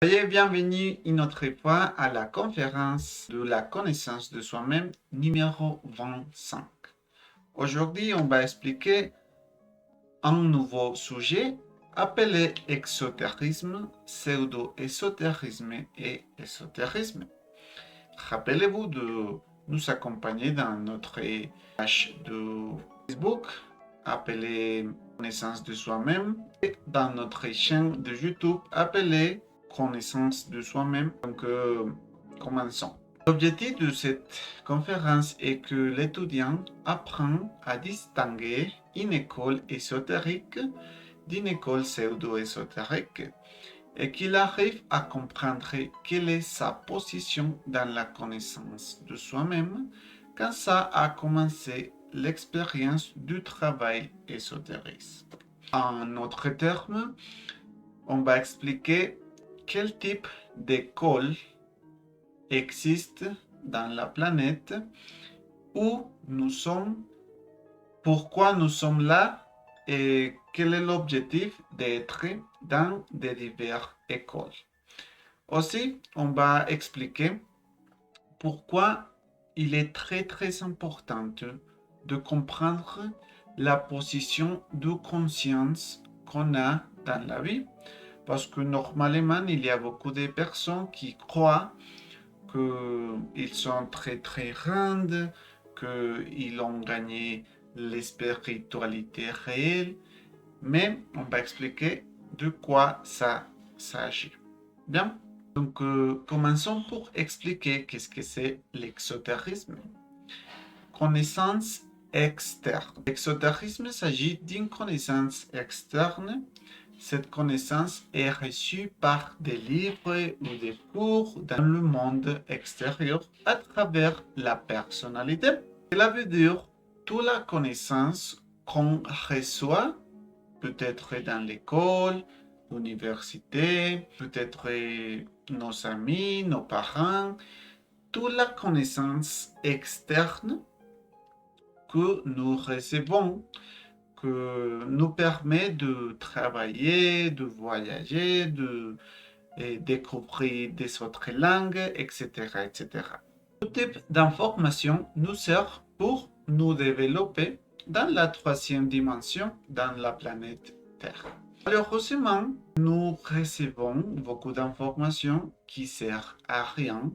Soyez bienvenus une autre fois à la conférence de la connaissance de soi-même numéro 25. Aujourd'hui, on va expliquer un nouveau sujet appelé exotérisme, pseudo-ésotérisme et ésotérisme. Rappelez-vous de nous accompagner dans notre page de Facebook appelée connaissance de soi-même et dans notre chaîne de YouTube appelée connaissance de soi-même. Donc, commençons. L'objectif de cette conférence est que l'étudiant apprend à distinguer une école ésotérique d'une école pseudo-ésotérique et qu'il arrive à comprendre quelle est sa position dans la connaissance de soi-même quand ça a commencé l'expérience du travail ésotérique. En autres termes, on va expliquer quel type d'école existe dans la planète, où nous sommes, pourquoi nous sommes là et quel est l'objectif d'être dans des diverses écoles. Aussi, on va expliquer pourquoi il est très important de comprendre la position de conscience qu'on a dans la vie. Parce que normalement, il y a beaucoup de personnes qui croient qu'ils sont très grands, qu'ils ont gagné la spiritualité réelle. Mais on va expliquer de quoi ça s'agit. Bien, donc commençons pour expliquer qu'est-ce que c'est l'exotérisme. Connaissance externe. L'exotérisme s'agit d'une connaissance externe. Cette connaissance est reçue par des livres ou des cours dans le monde extérieur à travers la personnalité. Cela veut dire toute la connaissance qu'on reçoit, peut-être dans l'école, l'université, peut-être nos amis, nos parents, toute la connaissance externe que nous recevons, que nous permet de travailler, de voyager, de découvrir des autres langues, etc., etc. Ce type d'information nous sert pour nous développer dans la troisième dimension, dans la planète Terre. Malheureusement, nous recevons beaucoup d'informations qui ne servent à rien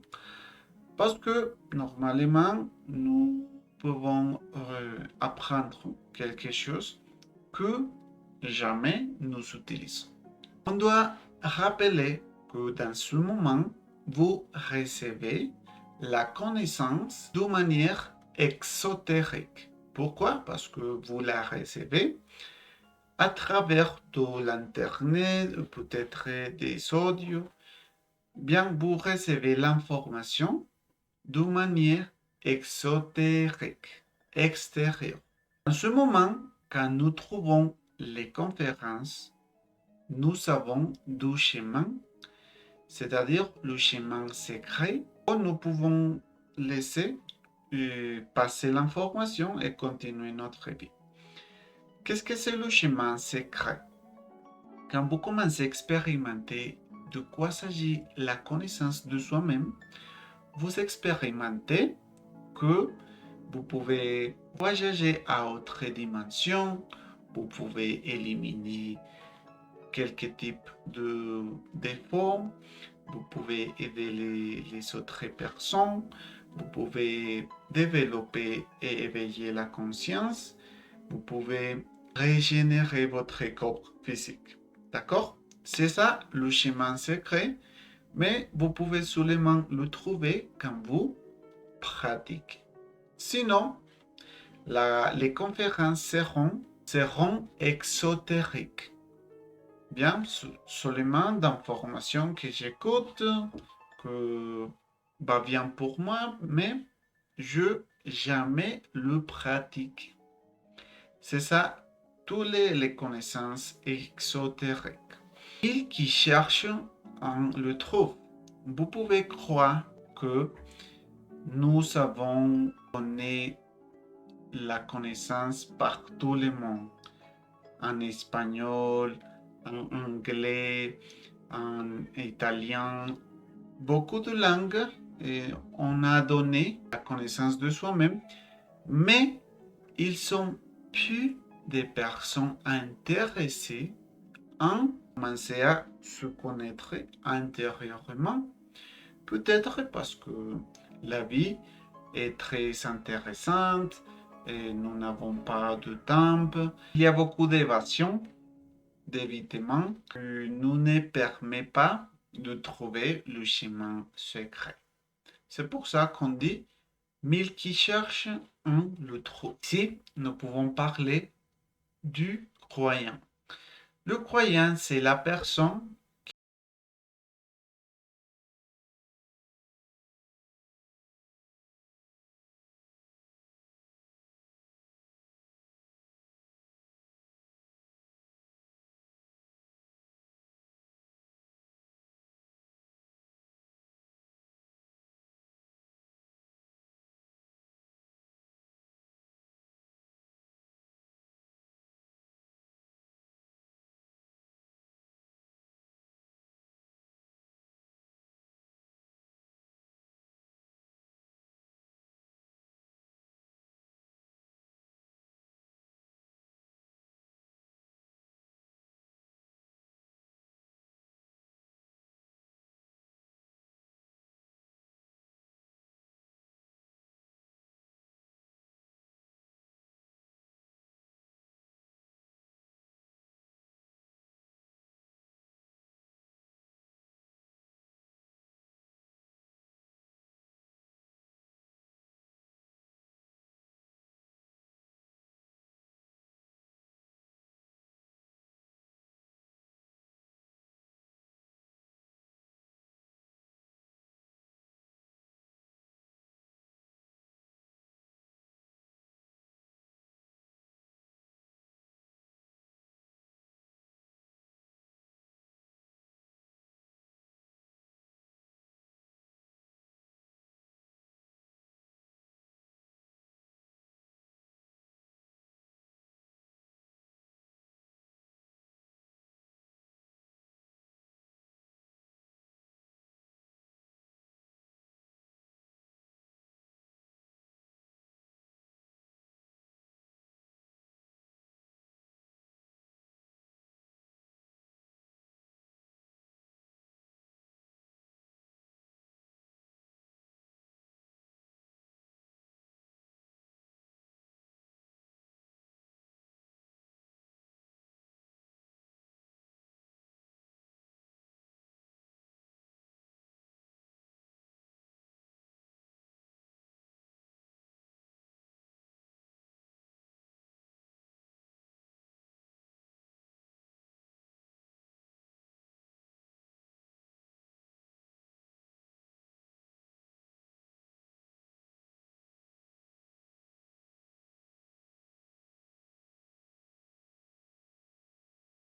parce que normalement, nous pouvons apprendre quelque chose que jamais nous utilisons. On doit rappeler que dans ce moment, vous recevez la connaissance de manière exotérique. Pourquoi? Parce que vous la recevez à travers de l'internet, peut-être des audios. Bien, vous recevez l'information de manière exotérique, extérieure. En ce moment, quand nous trouvons les conférences, nous avons deux chemins, c'est-à-dire le chemin secret, où nous pouvons laisser passer l'information et continuer notre vie. Qu'est-ce que c'est le chemin secret? Quand vous commencez à expérimenter de quoi s'agit la connaissance de soi-même, vous expérimentez que vous pouvez voyager à autre dimension, vous pouvez éliminer quelques types de défauts, vous pouvez aider les autres personnes, vous pouvez développer et éveiller la conscience, vous pouvez régénérer votre corps physique. D'accord? C'est ça le chemin secret, mais vous pouvez seulement le trouver quand vous pratiquez. Sinon, les conférences seront exotériques. Bien, seulement d'informations que j'écoute, que bien pour moi, mais je jamais le pratique. C'est ça, toutes les connaissances exotériques. Ils qui cherchent en le trouvent. Vous pouvez croire que nous avons donné la connaissance par tout le monde, en espagnol, en anglais, en italien, beaucoup de langues et on a donné la connaissance de soi-même, mais ils sont plus des personnes intéressées à commencer à se connaître intérieurement. Peut-être parce que la vie est très intéressante et nous n'avons pas de temps. Il y a beaucoup d'évasions, d'évitements, qui nous ne permet pas de trouver le chemin secret. C'est pour ça qu'on dit mille qui cherchent un le trouve. Ici, nous pouvons parler du croyant. Le croyant, c'est la personne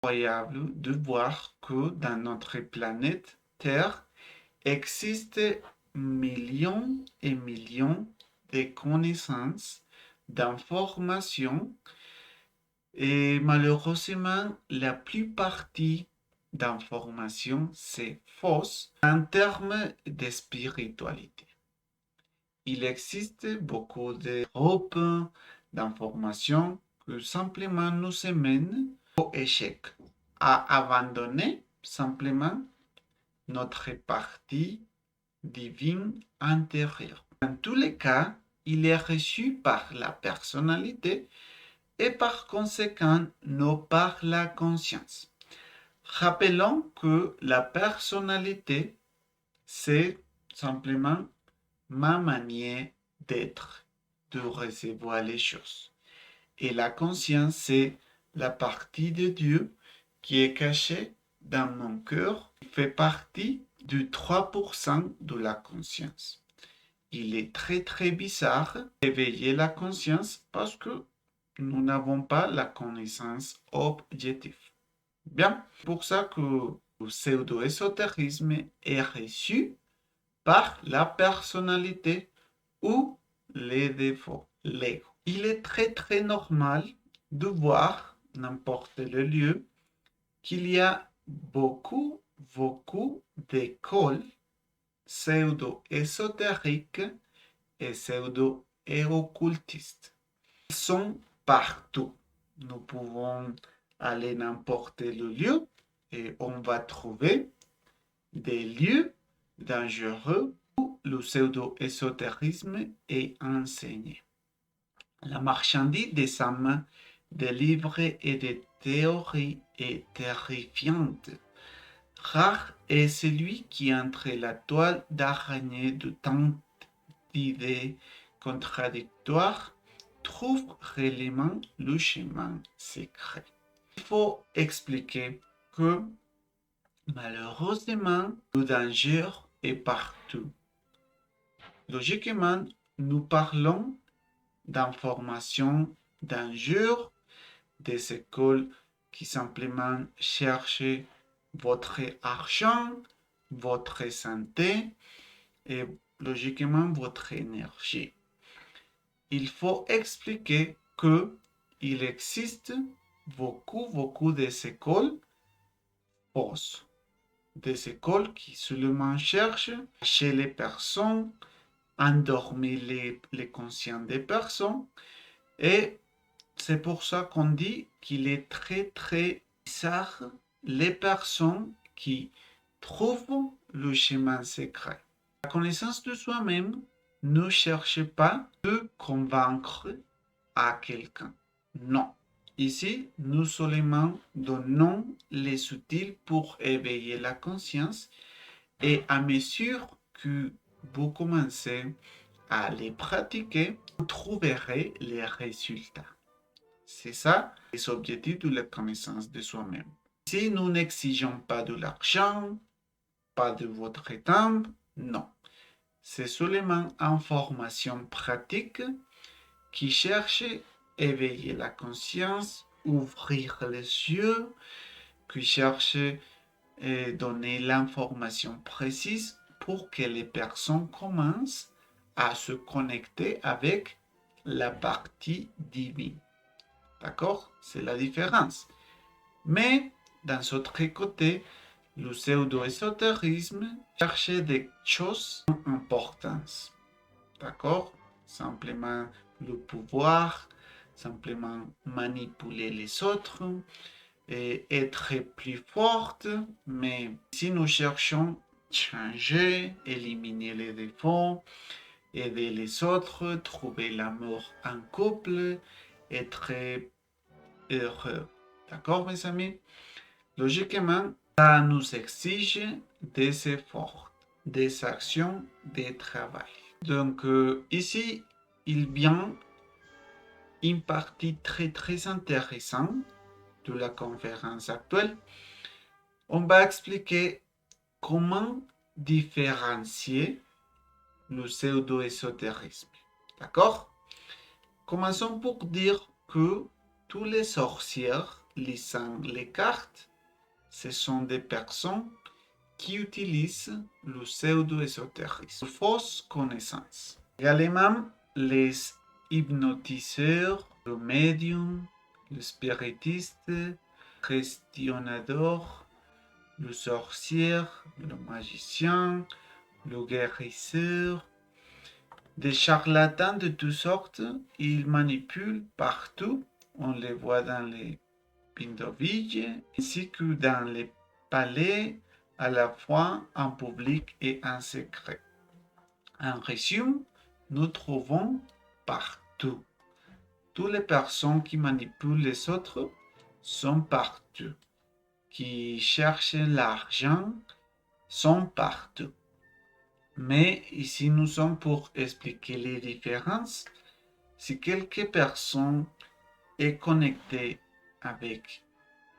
incroyable de voir que dans notre planète Terre existent millions et millions de connaissances, d'informations et malheureusement la plupart d'informations c'est fausse en termes de spiritualité. Il existe beaucoup de groupes d'informations que simplement nous amènent au échec, à abandonner simplement notre partie divine intérieure. Dans tous les cas, il est reçu par la personnalité et par conséquent non par la conscience. Rappelons que la personnalité, c'est simplement ma manière d'être, de recevoir les choses. Et la conscience, c'est la partie de Dieu qui est cachée dans mon cœur, qui fait partie du 3% de la conscience. Il est très très bizarre d'éveiller la conscience parce que nous n'avons pas la connaissance objective. Bien, c'est pour ça que le pseudo-ésotérisme est reçu par la personnalité ou les défauts, l'ego. Il est très très normal de voir n'importe le lieu qu'il y a beaucoup beaucoup d'écoles pseudo-ésotériques et pseudo-occultistes. Ils sont partout. Nous pouvons aller n'importe quel lieu et on va trouver des lieux dangereux où le pseudo-ésotérisme est enseigné. La marchandise des âmes, des livres et des théories est terrifiante. Rare est celui qui, entre la toile d'araignée de tant d'idées contradictoires, trouve réellement le chemin secret. Il faut expliquer que malheureusement, le danger est partout. Logiquement, nous parlons d'informations d'injures, des écoles qui simplement cherchent votre argent, votre santé et logiquement votre énergie. Il faut expliquer que il existe beaucoup d'écoles fausses, des écoles qui seulement cherchent chez les personnes, endormir les conscients des personnes, et c'est pour ça qu'on dit qu'il est très bizarre les personnes qui trouvent le chemin secret. La connaissance de soi-même ne cherche pas de convaincre à quelqu'un. Non. Ici, nous seulement donnons les outils pour éveiller la conscience et à mesure que vous commencez à les pratiquer, vous trouverez les résultats. C'est ça les objectifs de la connaissance de soi-même. Si nous n'exigeons pas de l'argent, pas de votre temps, non. C'est seulement une formation pratique qui cherche à éveiller la conscience, ouvrir les yeux, qui cherche à donner l'information précise pour que les personnes commencent à se connecter avec la partie divine. D'accord? C'est la différence. Mais, d'un autre côté, le pseudo-ésotérisme cherche des choses importantes. D'accord? Simplement le pouvoir, simplement manipuler les autres et être plus forte. Mais si nous cherchons changer, éliminer les défauts, aider les autres, trouver l'amour en couple, être heureux. D'accord, mes amis? Logiquement, ça nous exige des efforts, des actions, des travail. Donc, ici, il vient une partie très intéressante de la conférence actuelle. On va expliquer comment différencier le pseudo-ésotérisme. D'accord? Commençons pour dire que tous les sorcières lisant les cartes, ce sont des personnes qui utilisent le pseudo-ésotérisme, fausses connaissances. Également, les hypnotiseurs, le médium, le spiritiste, le questionnador, le sorcier, le magicien, le guérisseur, des charlatans de toutes sortes, ils manipulent partout. On les voit dans les pindovilles ainsi que dans les palais, à la fois en public et en secret. En résumé, nous trouvons partout. Toutes les personnes qui manipulent les autres sont partout. Qui cherchent l'argent sont partout. Mais ici, nous sommes pour expliquer les différences. Si quelque personne est connectée avec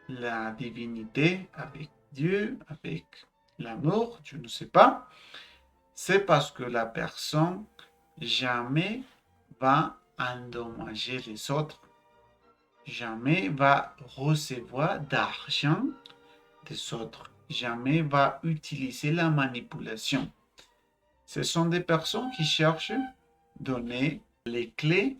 la divinité, avec Dieu, avec l'amour, je ne sais pas, c'est parce que la personne jamais va endommager les autres, jamais va recevoir d'argent des autres, jamais va utiliser la manipulation. Ce sont des personnes qui cherchent à donner les clés,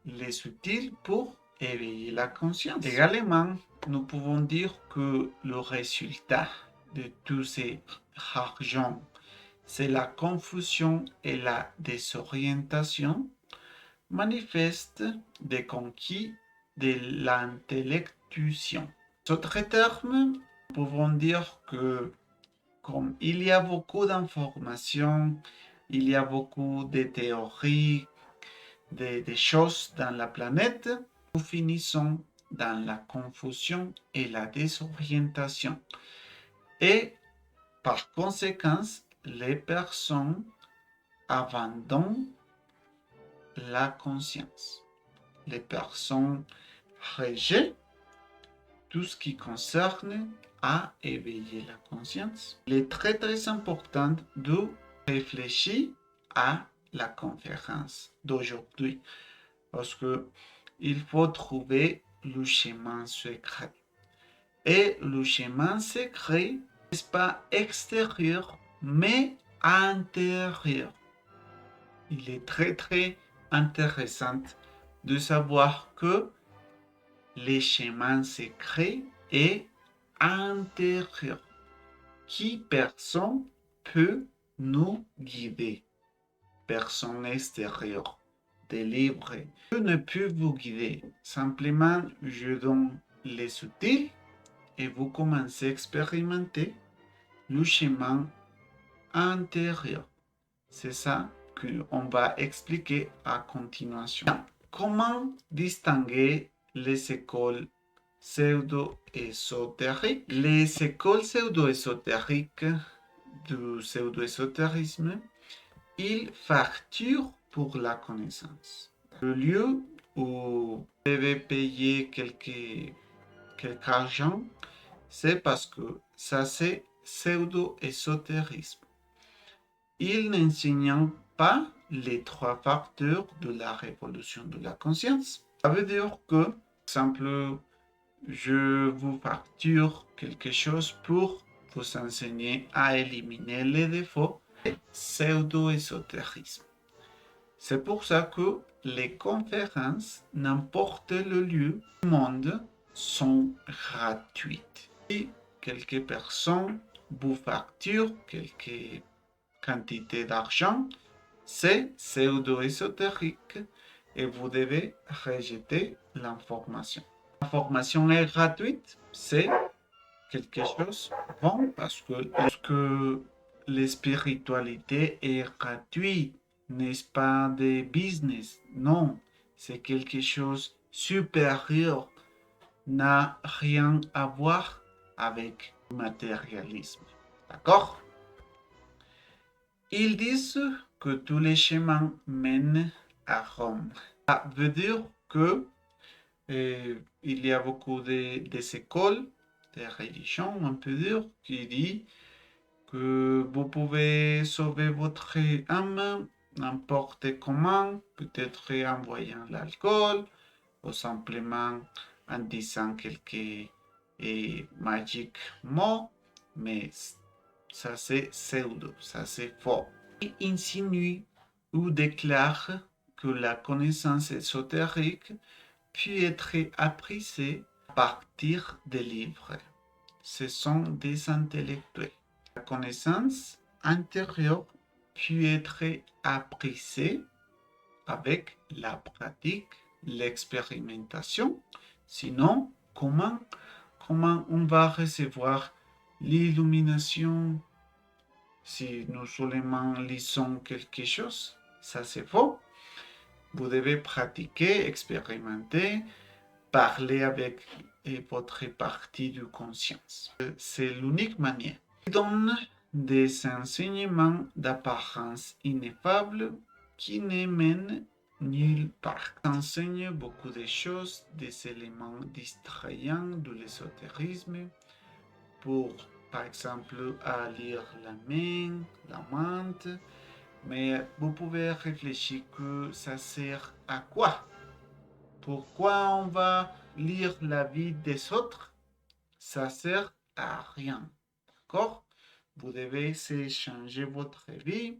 les outils pour éveiller la conscience. Également, nous pouvons dire que le résultat de tous ces argents, c'est la confusion et la désorientation, manifeste des conquis de l'intellectuation. D'autres termes, nous pouvons dire que comme il y a beaucoup d'informations, il y a beaucoup de théories, de choses dans la planète, nous finissons dans la confusion et la désorientation. Et par conséquent, les personnes abandonnent la conscience. Les personnes rejettent tout ce qui concerne à éveiller la conscience. Il est très très important de réfléchir à la conférence d'aujourd'hui parce que il faut trouver le chemin secret. Et le chemin secret n'est pas extérieur, mais intérieur. Il est très très intéressant de savoir que le chemin secret est intérieur, qui personne peut nous guider. Personne extérieur, délivré. Je ne peux vous guider. Simplement, je donne les outils et vous commencez à expérimenter le chemin intérieur. C'est ça qu'on va expliquer à continuation. Comment distinguer les écoles pseudo-ésotériques? Les écoles pseudo-ésotériques du pseudo-ésotérisme, ils facturent pour la connaissance. Le lieu où vous devez payer quelque argent, c'est parce que ça c'est pseudo-ésotérisme. Ils n'enseignent pas les 3 facteurs de la révolution de la conscience. Ça veut dire que, par exemple, je vous facture quelque chose pour vous enseigner à éliminer les défauts du pseudo-ésotérisme. C'est pour ça que les conférences, n'importe le lieu du monde, sont gratuites. Si quelques personnes vous facturent quelques quantités d'argent, c'est pseudo-ésotérique et vous devez rejeter l'information. L'information est gratuite, c'est quelque chose de bon parce que la spiritualité est gratuite, n'est pas de business, non, c'est quelque chose de supérieur, n'a rien à voir avec le matérialisme. D'accord? Ils disent que tous les chemins mènent à Rome. Ça veut dire que il y a beaucoup des écoles, des religions, on peut dire, qui disent que vous pouvez sauver votre âme n'importe comment, peut-être en voyant l'alcool, ou simplement en disant quelques magiques mots, mais ça c'est pseudo, ça c'est faux. Ils insinuent ou déclarent que la connaissance ésotérique peut être apprise à partir des livres. Ce sont des intellectuels. La connaissance intérieure peut être apprise avec la pratique, l'expérimentation. Sinon, comment on va recevoir l'illumination si nous seulement lisons quelque chose? Ça c'est faux. Vous devez pratiquer, expérimenter, parler avec votre partie de conscience. C'est l'unique manière. Il donne des enseignements d'apparence ineffable qui ne mènent nulle part. Il enseigne beaucoup de choses, des éléments distrayants de l'ésotérisme pour, par exemple, à lire la main, la menthe. Mais vous pouvez réfléchir que ça sert à quoi? Pourquoi on va lire la vie des autres? Ça sert à rien. D'accord? Vous devez changer votre vie,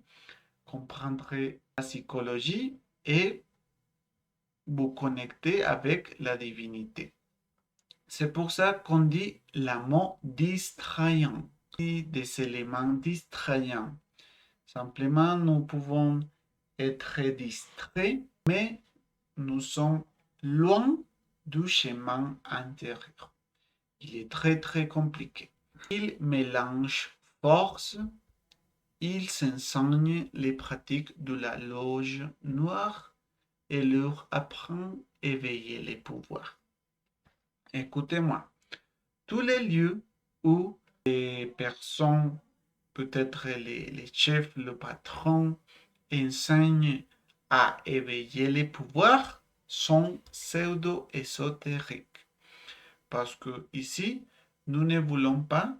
comprendre la psychologie et vous connecter avec la divinité. C'est pour ça qu'on dit le mot distrayant. des éléments distrayants. Simplement, nous pouvons être distraits, mais nous sommes loin du chemin intérieur. Il est très compliqué. Il mélange force, il s'enseigne les pratiques de la loge noire et leur apprend à éveiller les pouvoirs. Écoutez-moi, tous les lieux où les personnes, peut-être les chefs, le patron, enseignent à éveiller les pouvoirs sont pseudo-ésotériques. Parce que ici, nous ne voulons pas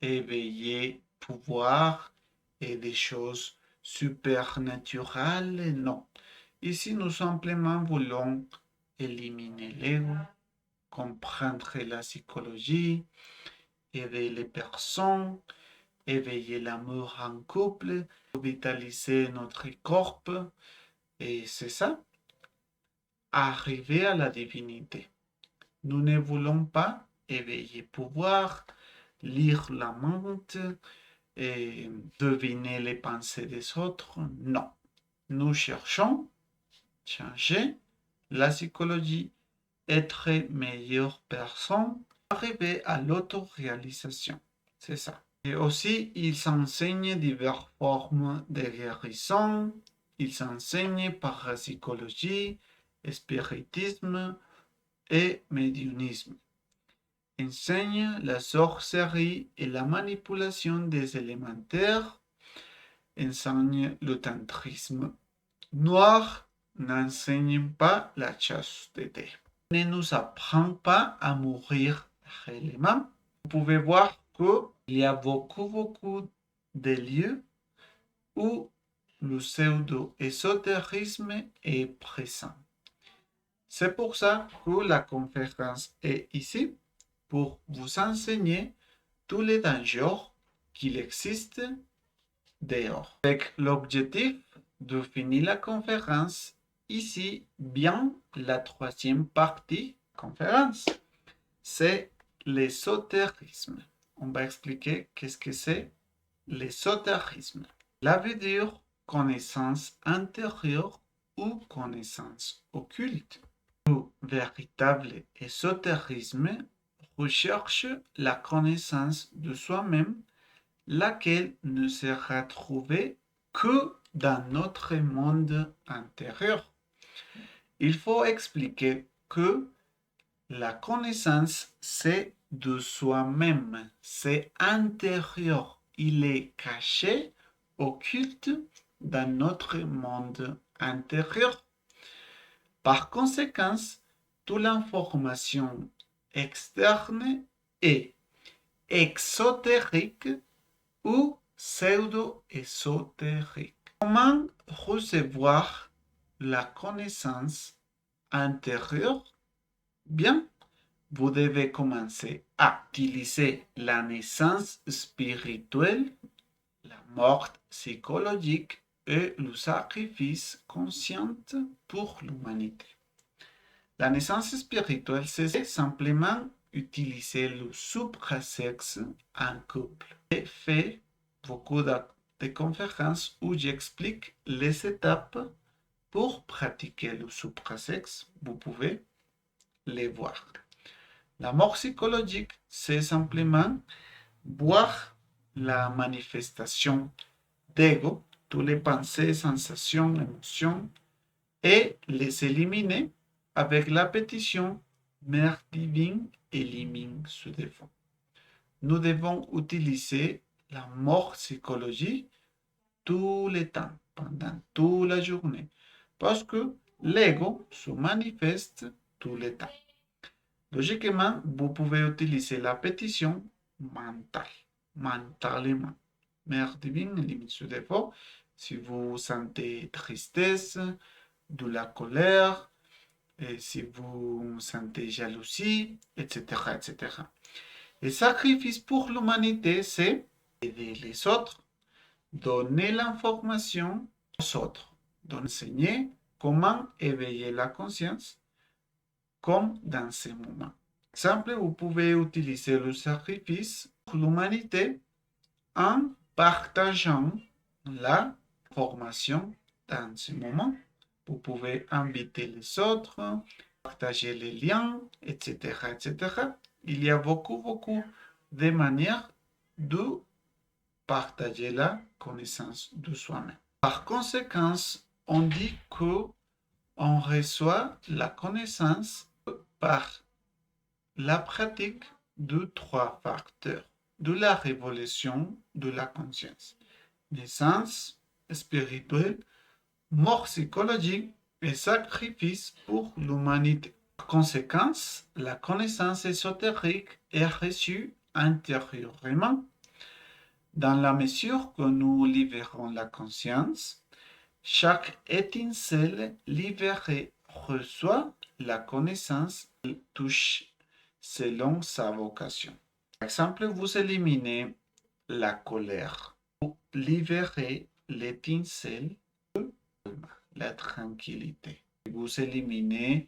éveiller pouvoir et des choses supernaturelles, non. Ici, nous simplement voulons éliminer l'ego, comprendre la psychologie, aider les personnes, éveiller l'amour en couple, vitaliser notre corps, et c'est ça, arriver à la divinité. Nous ne voulons pas éveiller pouvoir, lire la mente et deviner les pensées des autres. Non. Nous cherchons changer la psychologie, être meilleure personne, arriver à l'autoréalisation. C'est ça. Et aussi, ils enseignent diverses formes de guérison. Ils enseignent parapsychologie, spiritisme et médiunisme. Enseignent la sorcellerie et la manipulation des élémentaires. Enseignent le tantrisme. Noir n'enseigne pas la chasteté. Ne nous apprend pas à mourir réellement. Vous pouvez voir qu'il y a beaucoup de lieux où le pseudo-ésotérisme est présent. C'est pour ça que la conférence est ici, pour vous enseigner tous les dangers qu'il existe dehors. Avec l'objectif de finir la conférence, ici vient la troisième partie de la conférence. C'est l'ésotérisme. On va expliquer qu'est-ce que c'est l'ésotérisme. La veut dire connaissance intérieure ou connaissance occulte. Le véritable ésotérisme recherche la connaissance de soi-même, laquelle ne sera trouvée que dans notre monde intérieur. Il faut expliquer que la connaissance, c'est de soi-même, c'est intérieur. Il est caché, occulte dans notre monde intérieur. Par conséquent, toute l'information externe est exotérique ou pseudo-ésotérique. Comment recevoir la connaissance intérieure? Bien, vous devez commencer à utiliser la naissance spirituelle, la mort psychologique et le sacrifice conscient pour l'humanité. La naissance spirituelle, c'est simplement utiliser le suprasexe en couple. J'ai fait beaucoup de conférences où j'explique les étapes pour pratiquer le suprasexe. Vous pouvez les voir. La mort psychologique, c'est simplement voir la manifestation d'ego, toutes les pensées, sensations, émotions, et les éliminer avec la pétition Mère divine, élimine ce défaut. Nous devons utiliser la mort psychologique tout le temps, pendant toute la journée, parce que l'ego se manifeste tout le temps. Logiquement, vous pouvez utiliser la pétition mentalement. Mère divine, élimine ce défaut. Si vous sentez tristesse, de la colère, et si vous sentez jalousie, etc., etc. Le sacrifice pour l'humanité, c'est aider les autres, donner l'information aux autres, d'enseigner comment éveiller la conscience, comme dans ces moments. Exemple, vous pouvez utiliser le sacrifice pour l'humanité en partageant la formation dans ce moment. Vous pouvez inviter les autres, partager les liens, etc., etc. Il y a beaucoup de manières de partager la connaissance de soi-même. Par conséquent, on dit que on reçoit la connaissance par la pratique de trois facteurs de la révolution de la conscience: naissance spirituelle, mort psychologique et sacrifice pour l'humanité. Par conséquent, la connaissance ésotérique est reçue intérieurement. Dans la mesure que nous libérons la conscience, chaque étincelle libérée reçoit la connaissance qu'elle touche selon sa vocation. Par exemple, vous éliminez la colère, vous libérez l'étincelle de la tranquillité. Vous éliminez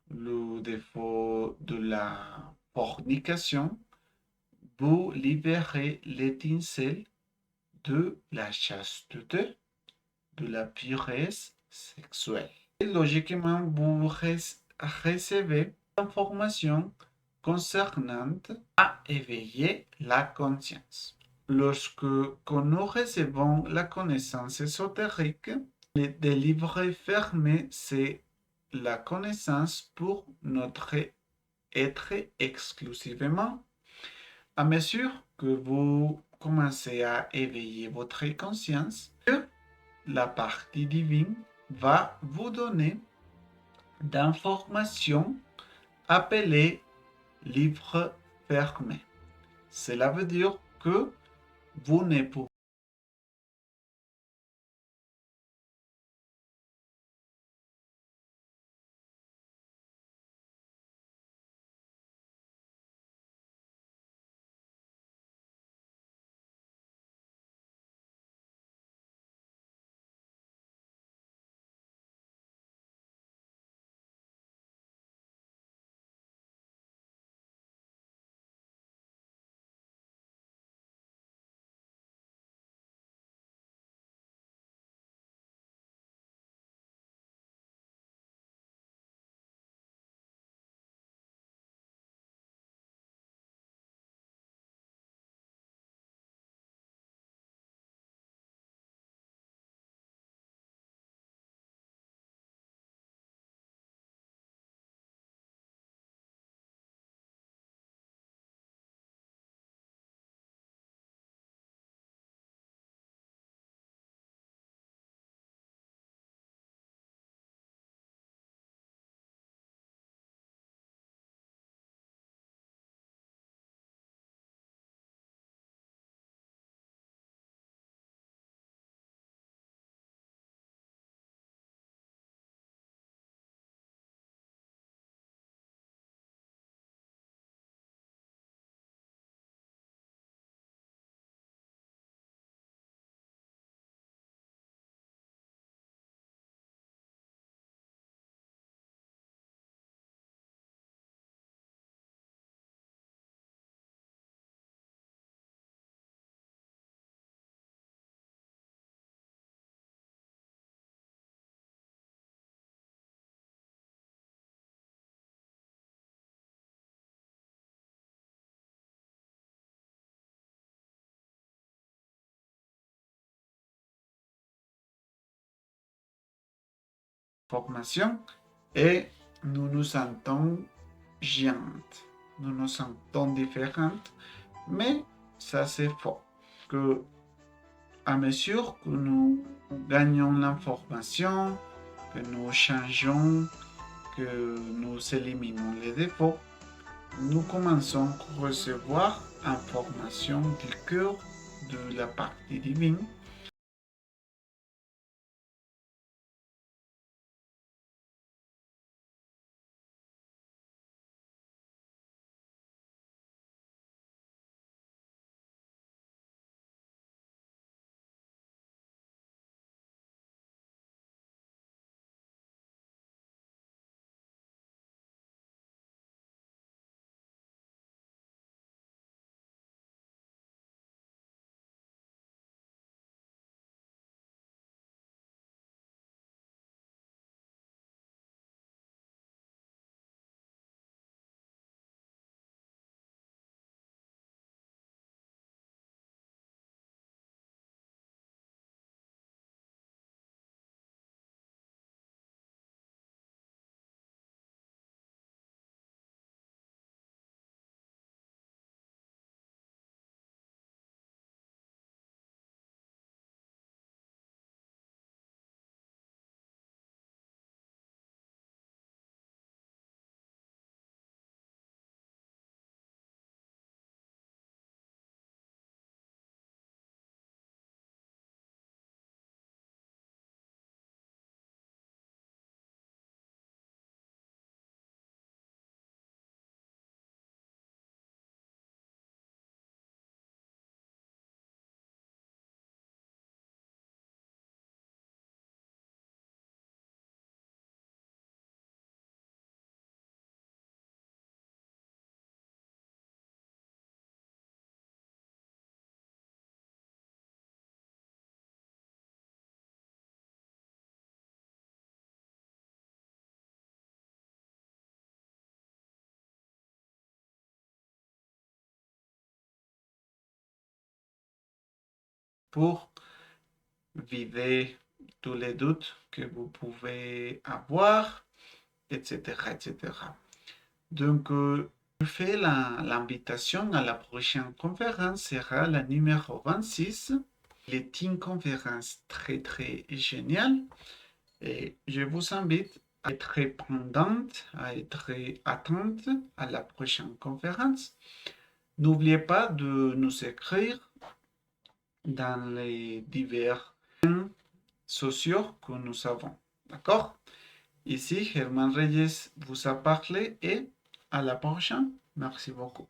le défaut de la fornication, vous libérez l'étincelle de la chasteté, de la pureté sexuelle. Et logiquement, vous recevez l'information concernant à éveiller la conscience. Lorsque nous recevons la connaissance ésotérique, le livre fermé, c'est la connaissance pour notre être exclusivement. À mesure que vous commencez à éveiller votre conscience, la partie divine va vous donner d'informations appelées livre fermé. Cela veut dire que vous ne pouvez formation et nous nous sentons géantes, nous nous sentons différentes, mais ça c'est faux. Que à mesure que nous gagnons l'information, que nous changeons, que nous éliminons les défauts, nous commençons à recevoir information du cœur de la partie divine pour vider tous les doutes que vous pouvez avoir, etc., etc. Donc, je fais l'invitation à la prochaine conférence, sera la numéro 26. C'est une conférence très, très géniale et je vous invite à être pendante, à être attente à la prochaine conférence. N'oubliez pas de nous écrire dans les divers sociaux que nous avons. D'accord? Ici, Germán Reyes vous a parlé et à la prochaine. Merci beaucoup.